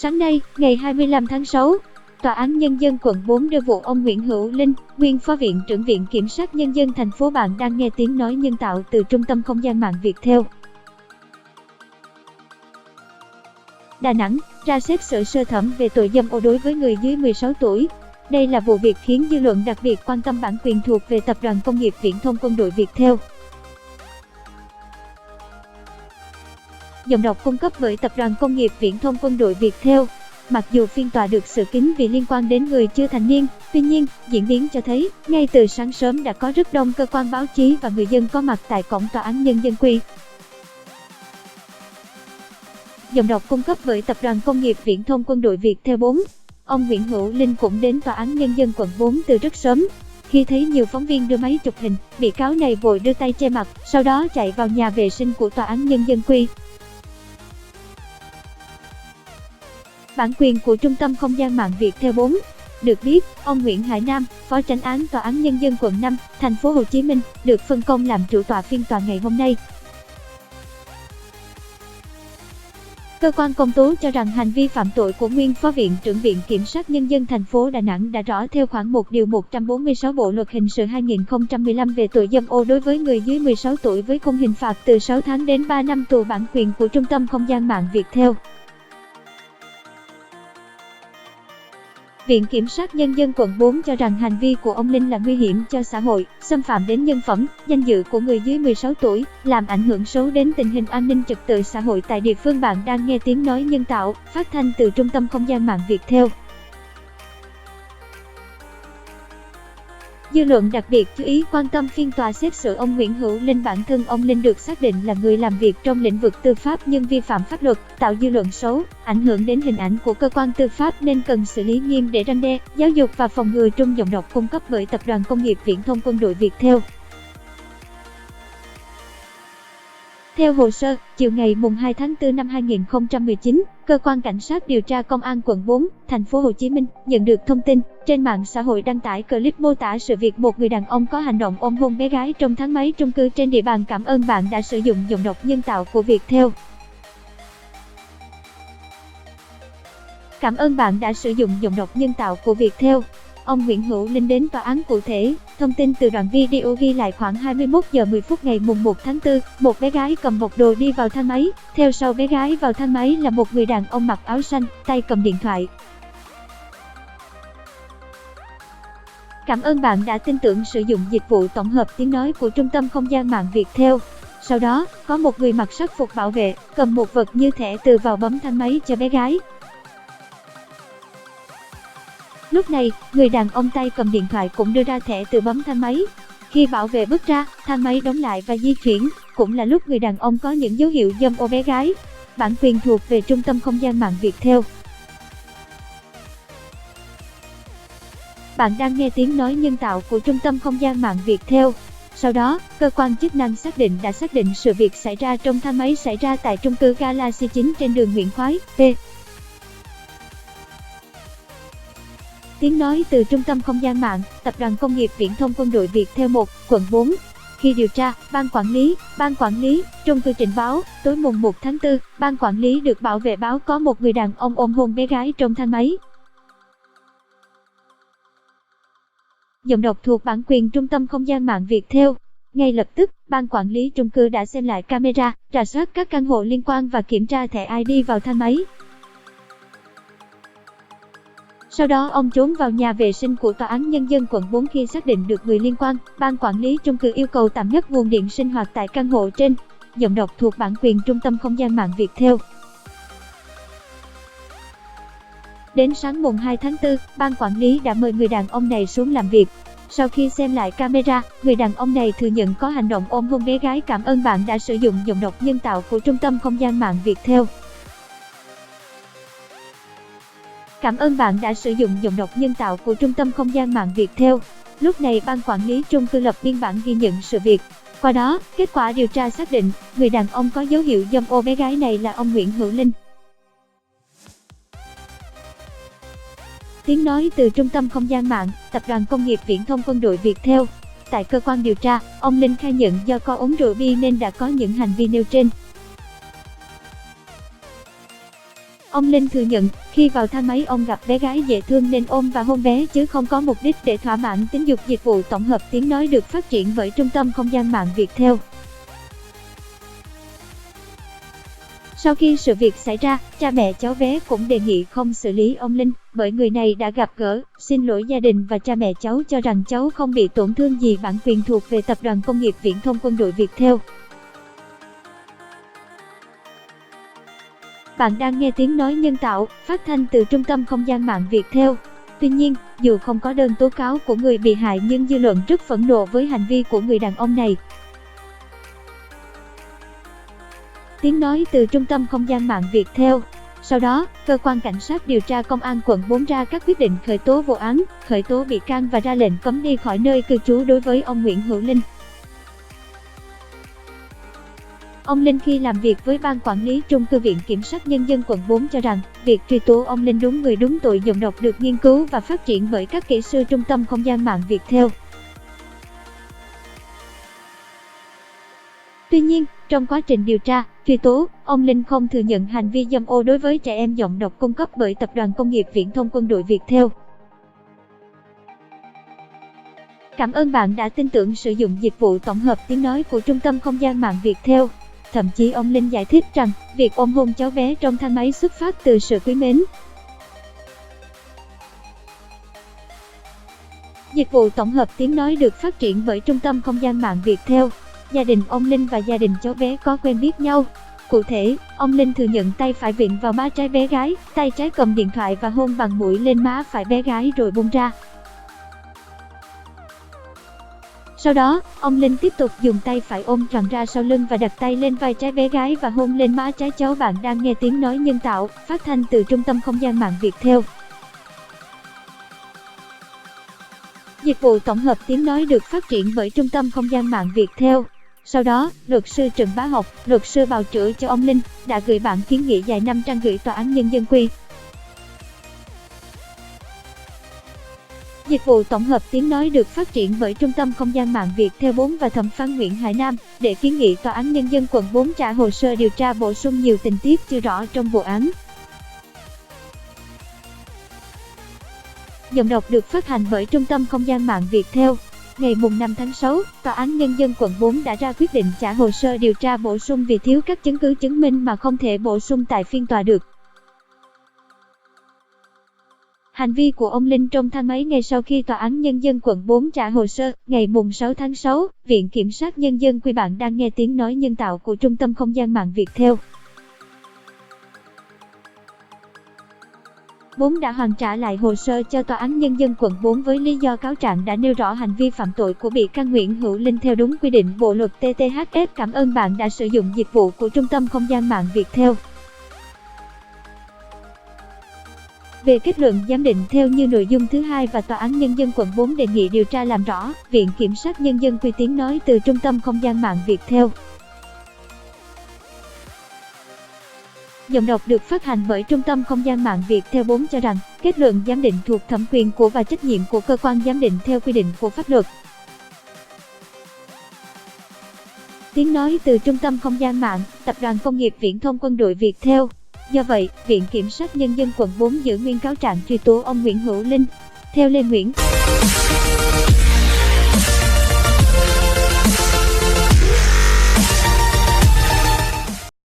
Sáng nay, ngày 25 tháng 6, Tòa án Nhân dân quận 4 đưa vụ ông Nguyễn Hữu Linh, nguyên Phó Viện trưởng Viện Kiểm sát Nhân dân thành phố Bạn đang nghe tiếng nói nhân tạo từ Trung tâm Không gian mạng Viettel, Đà Nẵng, ra xét xử sơ thẩm về tội dâm ô đối với người dưới 16 tuổi. Đây là vụ việc khiến dư luận đặc biệt quan tâm bản quyền thuộc về Tập đoàn Công nghiệp Viễn thông Quân đội Viettel. Giọng đọc cung cấp bởi Tập đoàn Công nghiệp Viễn thông Quân đội Viettel. Mặc dù phiên tòa được xử kín vì liên quan đến người chưa thành niên, tuy nhiên, diễn biến cho thấy, ngay từ sáng sớm đã có rất đông cơ quan báo chí và người dân có mặt tại cổng Tòa án Nhân dân Quy. Giọng đọc cung cấp bởi Tập đoàn Công nghiệp Viễn thông Quân đội Viettel 4. Ông Nguyễn Hữu Linh cũng đến Tòa án Nhân dân quận 4 từ rất sớm. Khi thấy nhiều phóng viên đưa máy chụp hình, bị cáo này vội đưa tay che mặt, sau đó chạy vào nhà vệ sinh của Tòa án Nhân dân Quy. Bản quyền của Trung tâm Không gian mạng Viettel 4. Được biết, ông Nguyễn Hải Nam, Phó Chánh án Tòa án Nhân dân quận 5, thành phố Hồ Chí Minh, được phân công làm chủ tọa phiên tòa ngày hôm nay. Cơ quan công tố cho rằng hành vi phạm tội của nguyên Phó Viện trưởng Viện Kiểm sát Nhân dân thành phố Đà Nẵng đã rõ theo khoản 1 điều 146 Bộ luật hình sự 2015 về tội dâm ô đối với người dưới 16 tuổi với khung hình phạt từ 6 tháng đến 3 năm tù. Bản quyền của Trung tâm Không gian mạng Viettel. Viện Kiểm sát Nhân dân quận 4 cho rằng hành vi của ông Linh là nguy hiểm cho xã hội, xâm phạm đến nhân phẩm, danh dự của người dưới 16 tuổi, làm ảnh hưởng xấu đến tình hình an ninh trật tự xã hội tại địa phương. Bạn đang nghe tiếng nói nhân tạo, phát thanh từ Trung tâm Không gian mạng Viettel. Dư luận đặc biệt chú ý quan tâm phiên tòa xét xử ông Nguyễn Hữu Linh. Bản thân ông Linh được xác định là người làm việc trong lĩnh vực tư pháp nhưng vi phạm pháp luật, tạo dư luận xấu, ảnh hưởng đến hình ảnh của cơ quan tư pháp nên cần xử lý nghiêm để răn đe, giáo dục và phòng ngừa. Trung giọng đọc cung cấp bởi Tập đoàn Công nghiệp Viễn thông Quân đội Viettel. Theo hồ sơ, chiều ngày 2 tháng 4 năm 2019, Cơ quan Cảnh sát điều tra Công an quận 4, thành phố Hồ Chí Minh nhận được thông tin trên mạng xã hội đăng tải clip mô tả sự việc một người đàn ông có hành động ôm hôn bé gái trong thang máy chung cư trên địa bàn. Cảm ơn bạn đã sử dụng giọng đọc nhân tạo của Viettel. Cảm ơn bạn đã sử dụng giọng đọc nhân tạo của Viettel. Ông Nguyễn Hữu Linh đến tòa án cụ thể. Thông tin từ đoạn video ghi lại khoảng 21 giờ 10 phút ngày 1 tháng 4, một bé gái cầm bọc đồ đi vào thang máy. Theo sau bé gái vào thang máy là một người đàn ông mặc áo xanh, tay cầm điện thoại. Cảm ơn bạn đã tin tưởng sử dụng dịch vụ tổng hợp tiếng nói của Trung tâm Không gian mạng Viettel. Sau đó, có một người mặc sắc phục bảo vệ, cầm một vật như thẻ từ vào bấm thang máy cho bé gái. Lúc này, người đàn ông tay cầm điện thoại cũng đưa ra thẻ từ bấm thang máy. Khi bảo vệ bước ra, thang máy đóng lại và di chuyển, cũng là lúc người đàn ông có những dấu hiệu dâm ô bé gái. Bản quyền thuộc về Trung tâm Không gian mạng Viettel. Bạn đang nghe tiếng nói nhân tạo của Trung tâm Không gian mạng Viettel. Sau đó, cơ quan chức năng đã xác định sự việc xảy ra trong thang máy xảy ra tại chung cư Galaxy 9 trên đường Nguyễn Khoái, P. Tiếng nói từ Trung tâm Không gian mạng, Tập đoàn Công nghiệp Viễn thông Quân đội Viettel 1, quận 4. Khi điều tra, Ban quản lý, chung cư trình báo, tối mùng 1 tháng 4, Ban quản lý được bảo vệ báo có một người đàn ông ôm hôn bé gái trong thang máy. Giọng đọc thuộc bản quyền Trung tâm Không gian mạng Viettel. Ngay lập tức, Ban quản lý chung cư đã xem lại camera, rà soát các căn hộ liên quan và kiểm tra thẻ ID vào thang máy. Sau đó ông trốn vào nhà vệ sinh của Tòa án Nhân dân quận 4. Khi xác định được người liên quan, Ban quản lý chung cư yêu cầu tạm ngắt nguồn điện sinh hoạt tại căn hộ trên. Giọng đọc thuộc bản quyền Trung tâm Không gian mạng Viettel. Đến sáng mùng 2 tháng 4, Ban quản lý đã mời người đàn ông này xuống làm việc. Sau khi xem lại camera, người đàn ông này thừa nhận có hành động ôm hôn bé gái. Cảm ơn bạn đã sử dụng giọng đọc nhân tạo của Trung tâm Không gian mạng Viettel. Cảm ơn bạn đã sử dụng giọng đọc nhân tạo của Trung tâm Không gian mạng Viettel. Lúc này Ban quản lý chung cư lập biên bản ghi nhận sự việc. Qua đó, kết quả điều tra xác định, người đàn ông có dấu hiệu dâm ô bé gái này là ông Nguyễn Hữu Linh. Tiếng nói từ Trung tâm Không gian mạng, Tập đoàn Công nghiệp Viễn thông Quân đội Viettel. Tại cơ quan điều tra, ông Linh khai nhận do có uống rượu bia nên đã có những hành vi nêu trên. Ông Linh thừa nhận, khi vào thang máy ông gặp bé gái dễ thương nên ôm và hôn bé chứ không có mục đích để thỏa mãn tính dục. Dịch vụ tổng hợp tiếng nói được phát triển bởi Trung tâm Không gian mạng Viettel. Sau khi sự việc xảy ra, cha mẹ cháu bé cũng đề nghị không xử lý ông Linh, bởi người này đã gặp gỡ, xin lỗi gia đình và cha mẹ cháu, cho rằng cháu không bị tổn thương gì. Bản quyền thuộc về Tập đoàn Công nghiệp Viễn thông Quân đội Viettel. Bạn đang nghe tiếng nói nhân tạo, phát thanh từ Trung tâm Không gian mạng Viettel. Tuy nhiên, dù không có đơn tố cáo của người bị hại nhưng dư luận rất phẫn nộ với hành vi của người đàn ông này. Tiếng nói từ Trung tâm Không gian mạng Viettel. Sau đó, cơ quan cảnh sát điều tra công an quận 4 ra các quyết định khởi tố vụ án, khởi tố bị can và ra lệnh cấm đi khỏi nơi cư trú đối với ông Nguyễn Hữu Linh. Ông Linh khi làm việc với ban quản lý chung cư, Viện Kiểm sát Nhân dân quận 4 cho rằng, việc truy tố ông Linh đúng người đúng tội giọng độc được nghiên cứu và phát triển bởi các kỹ sư Trung tâm Không gian mạng Viettel. Tuy nhiên, trong quá trình điều tra, truy tố, ông Linh không thừa nhận hành vi dâm ô đối với trẻ em giọng độc cung cấp bởi Tập đoàn Công nghiệp Viễn thông Quân đội Viettel. Cảm ơn bạn đã tin tưởng sử dụng dịch vụ tổng hợp tiếng nói của Trung tâm Không gian mạng Viettel. Thậm chí ông Linh giải thích rằng, việc ôm hôn cháu bé trong thang máy xuất phát từ sự quý mến. Dịch vụ tổng hợp tiếng nói được phát triển bởi Trung tâm Không gian mạng Viettel. Gia đình ông Linh và gia đình cháu bé có quen biết nhau. Cụ thể, ông Linh thừa nhận tay phải vịn vào má trái bé gái, tay trái cầm điện thoại và hôn bằng mũi lên má phải bé gái rồi buông ra. Sau đó, ông Linh tiếp tục dùng tay phải ôm tròn ra sau lưng và đặt tay lên vai trái bé gái và hôn lên má trái cháu. Bạn đang nghe tiếng nói nhân tạo, phát thanh từ Trung tâm Không gian mạng Viettel. Dịch vụ tổng hợp tiếng nói được phát triển bởi Trung tâm Không gian mạng Viettel. Sau đó, luật sư Trần Bá Học, luật sư bào chữa cho ông Linh, đã gửi bản kiến nghị dài 5 trang gửi Tòa án Nhân dân Quy. Dịch vụ tổng hợp tiếng nói được phát triển bởi Trung tâm Không gian mạng Viettel 4 và thẩm phán Nguyễn Hải Nam để kiến nghị Tòa án Nhân dân quận 4 trả hồ sơ điều tra bổ sung nhiều tình tiết chưa rõ trong vụ án. Giọng đọc được phát hành bởi Trung tâm Không gian mạng Viettel. Ngày 5 tháng 6, Tòa án Nhân dân quận 4 đã ra quyết định trả hồ sơ điều tra bổ sung vì thiếu các chứng cứ chứng minh mà không thể bổ sung tại phiên tòa được. Hành vi của ông Linh trong thang máy. Ngay sau khi Tòa án Nhân dân quận 4 trả hồ sơ, ngày 6 tháng 6, Viện Kiểm sát Nhân dân Quy. Bạn đang nghe tiếng nói nhân tạo của Trung tâm Không gian mạng Viettel. 4 đã hoàn trả lại hồ sơ cho Tòa án Nhân dân quận 4 với lý do cáo trạng đã nêu rõ hành vi phạm tội của bị can Nguyễn Hữu Linh theo đúng quy định Bộ luật TTHS. Cảm ơn bạn đã sử dụng dịch vụ của Trung tâm Không gian mạng Viettel. Về kết luận giám định theo như nội dung thứ hai và Tòa án Nhân dân quận 4 đề nghị điều tra làm rõ, Viện Kiểm sát Nhân dân Quy tiếng nói từ Trung tâm Không gian mạng Viettel. Giọng đọc được phát hành bởi Trung tâm Không gian mạng Viettel 4 cho rằng, kết luận giám định thuộc thẩm quyền của và trách nhiệm của cơ quan giám định theo quy định của pháp luật. Tiếng nói từ Trung tâm Không gian mạng, Tập đoàn Công nghiệp Viễn thông Quân đội Viettel. Do vậy, Viện Kiểm sát Nhân dân quận 4 giữ nguyên cáo trạng truy tố ông Nguyễn Hữu Linh. Theo Lê Nguyễn